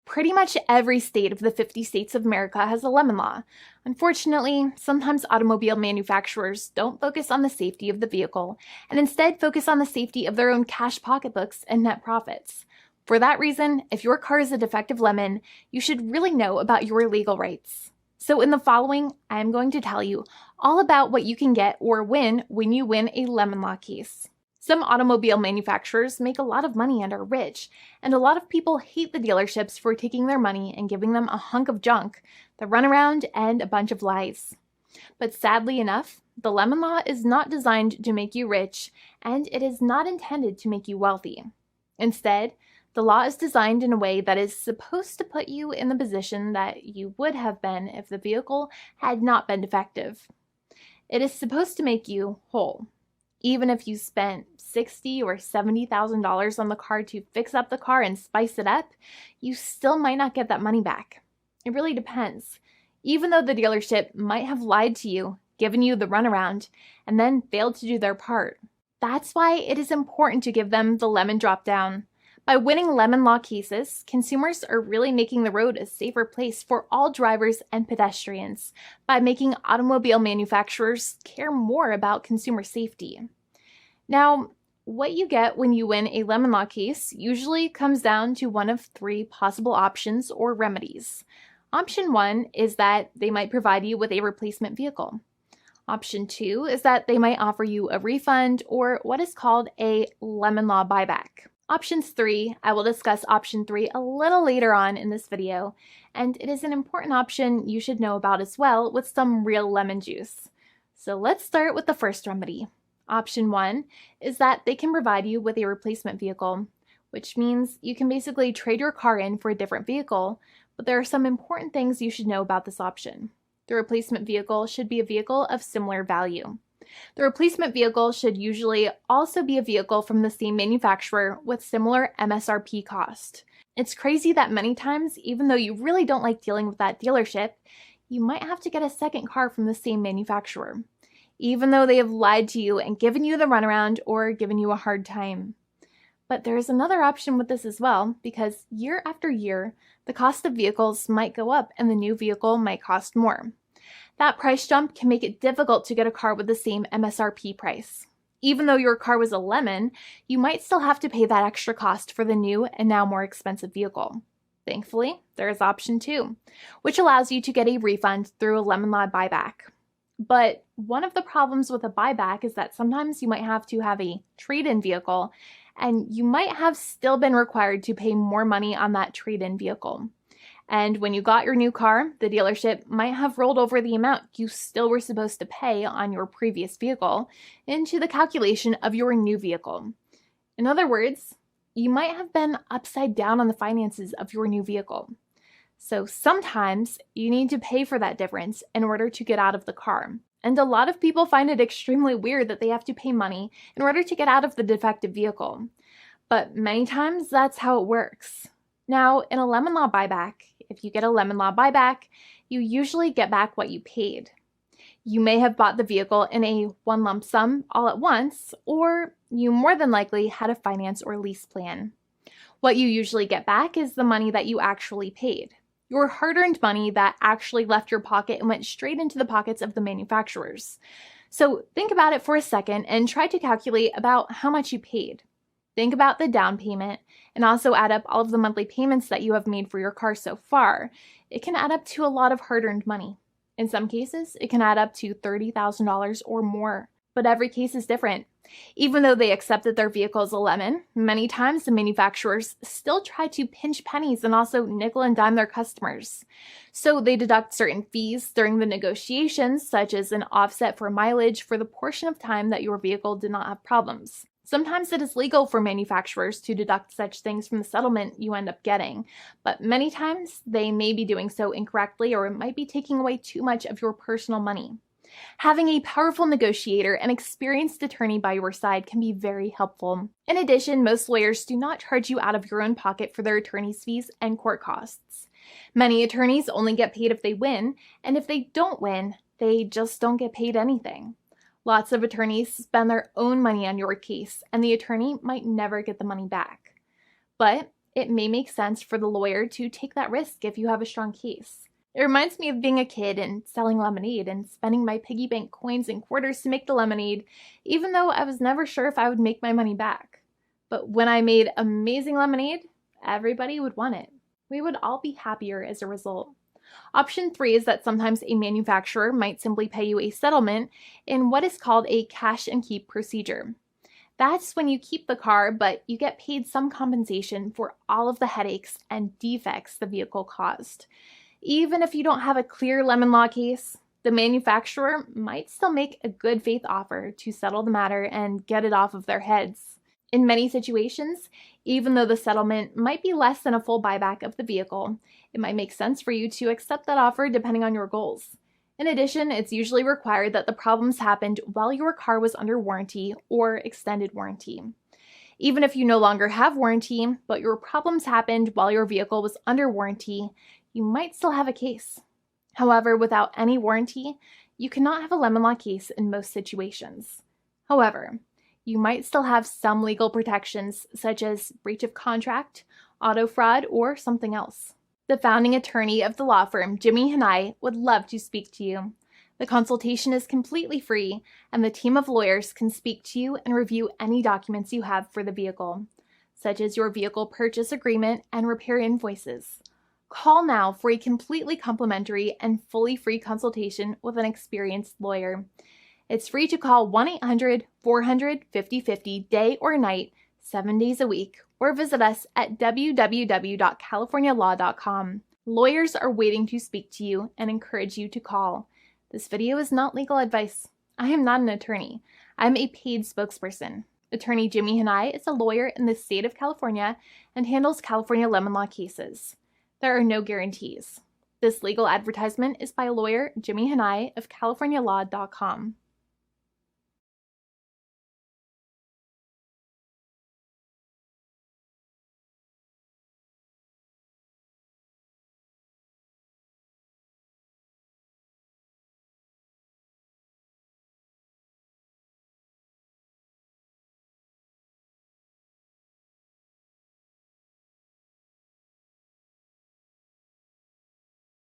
Pretty much every state of the 50 states of America has a lemon law. Unfortunately, sometimes automobile manufacturers don't focus on the safety of the vehicle and instead focus on the safety of their own cash pocketbooks and net profits. For that reason, if your car is a defective lemon, you should really know about your legal rights. So in the following, I am going to tell you all about what you can get or win when you win a lemon law case. Some automobile manufacturers make a lot of money and are rich, and a lot of people hate the dealerships for taking their money and giving them a hunk of junk, the runaround, and a bunch of lies. But sadly enough, the lemon law is not designed to make you rich, and it is not intended to make you wealthy. Instead, the law is designed in a way that is supposed to put you in the position that you would have been if the vehicle had not been defective. It is supposed to make you whole. Even if you spent $60,000 or $70,000 on the car to fix up the car and spice it up, you still might not get that money back. It really depends. Even though the dealership might have lied to you, given you the runaround, and then failed to do their part. That's why it is important to give them the lemon drop down. By winning lemon law cases, consumers are really making the road a safer place for all drivers and pedestrians by making automobile manufacturers care more about consumer safety. Now, what you get when you win a lemon law case usually comes down to one of three possible options or remedies. Option 1 is that they might provide you with a replacement vehicle. Option 2 is that they might offer you a refund or what is called a lemon law buyback. Options 3, I will discuss option 3 a little later on in this video, and it is an important option you should know about as well with some real lemon juice. So let's start with the first remedy. Option 1 is that they can provide you with a replacement vehicle, which means you can basically trade your car in for a different vehicle, but there are some important things you should know about this option. The replacement vehicle should be a vehicle of similar value. The replacement vehicle should usually also be a vehicle from the same manufacturer with similar MSRP cost. It's crazy that many times, even though you really don't like dealing with that dealership, you might have to get a second car from the same manufacturer, even though they have lied to you and given you the runaround or given you a hard time. But there is another option with this as well, because year after year, the cost of vehicles might go up and the new vehicle might cost more. That price jump can make it difficult to get a car with the same MSRP price. Even though your car was a lemon, you might still have to pay that extra cost for the new and now more expensive vehicle. Thankfully, there is option 2, which allows you to get a refund through a lemon law buyback. But one of the problems with a buyback is that sometimes you might have to have a trade-in vehicle, and you might have still been required to pay more money on that trade-in vehicle. And when you got your new car, the dealership might have rolled over the amount you still were supposed to pay on your previous vehicle into the calculation of your new vehicle. In other words, you might have been upside down on the finances of your new vehicle. So sometimes you need to pay for that difference in order to get out of the car. And a lot of people find it extremely weird that they have to pay money in order to get out of the defective vehicle. But many times that's how it works. Now, in a lemon law buyback, if you get a lemon law buyback, you usually get back what you paid. You may have bought the vehicle in a one lump sum all at once, or you more than likely had a finance or lease plan. What you usually get back is the money that you actually paid. Your hard-earned money that actually left your pocket and went straight into the pockets of the manufacturers. So think about it for a second and try to calculate about how much you paid. Think about the down payment and also add up all of the monthly payments that you have made for your car so far. It can add up to a lot of hard-earned money. In some cases, it can add up to $30,000 or more, but every case is different. Even though they accept that their vehicle is a lemon, many times the manufacturers still try to pinch pennies and also nickel and dime their customers. So they deduct certain fees during the negotiations, such as an offset for mileage for the portion of time that your vehicle did not have problems. Sometimes it is legal for manufacturers to deduct such things from the settlement you end up getting, but many times they may be doing so incorrectly or it might be taking away too much of your personal money. Having a powerful negotiator and experienced attorney by your side can be very helpful. In addition, most lawyers do not charge you out of your own pocket for their attorney's fees and court costs. Many attorneys only get paid if they win, and if they don't win, they just don't get paid anything. Lots of attorneys spend their own money on your case, and the attorney might never get the money back. But it may make sense for the lawyer to take that risk if you have a strong case. It reminds me of being a kid and selling lemonade and spending my piggy bank coins and quarters to make the lemonade, even though I was never sure if I would make my money back. But when I made amazing lemonade, everybody would want it. We would all be happier as a result. Option 3 is that sometimes a manufacturer might simply pay you a settlement in what is called a cash and keep procedure. That's when you keep the car, but you get paid some compensation for all of the headaches and defects the vehicle caused. Even if you don't have a clear lemon law case, the manufacturer might still make a good faith offer to settle the matter and get it off of their heads. In many situations, even though the settlement might be less than a full buyback of the vehicle, it might make sense for you to accept that offer depending on your goals. In addition, it's usually required that the problems happened while your car was under warranty or extended warranty. Even if you no longer have warranty, but your problems happened while your vehicle was under warranty, you might still have a case. However, without any warranty, you cannot have a lemon law case in most situations. However, you might still have some legal protections such as breach of contract, auto fraud, or something else. The founding attorney of the law firm, Jimmy and I, would love to speak to you. The consultation is completely free, and the team of lawyers can speak to you and review any documents you have for the vehicle, such as your vehicle purchase agreement and repair invoices. Call now for a completely complimentary and fully free consultation with an experienced lawyer. It's free to call 1-800-400-5050 day or night, 7 days a week, or visit us at www.californialaw.com. Lawyers are waiting to speak to you and encourage you to call. This video is not legal advice. I am not an attorney. I'm a paid spokesperson. Attorney Jimmy Hanai is a lawyer in the state of California and handles California lemon law cases. There are no guarantees. This legal advertisement is by lawyer Jimmy Hanai of CaliforniaLaw.com.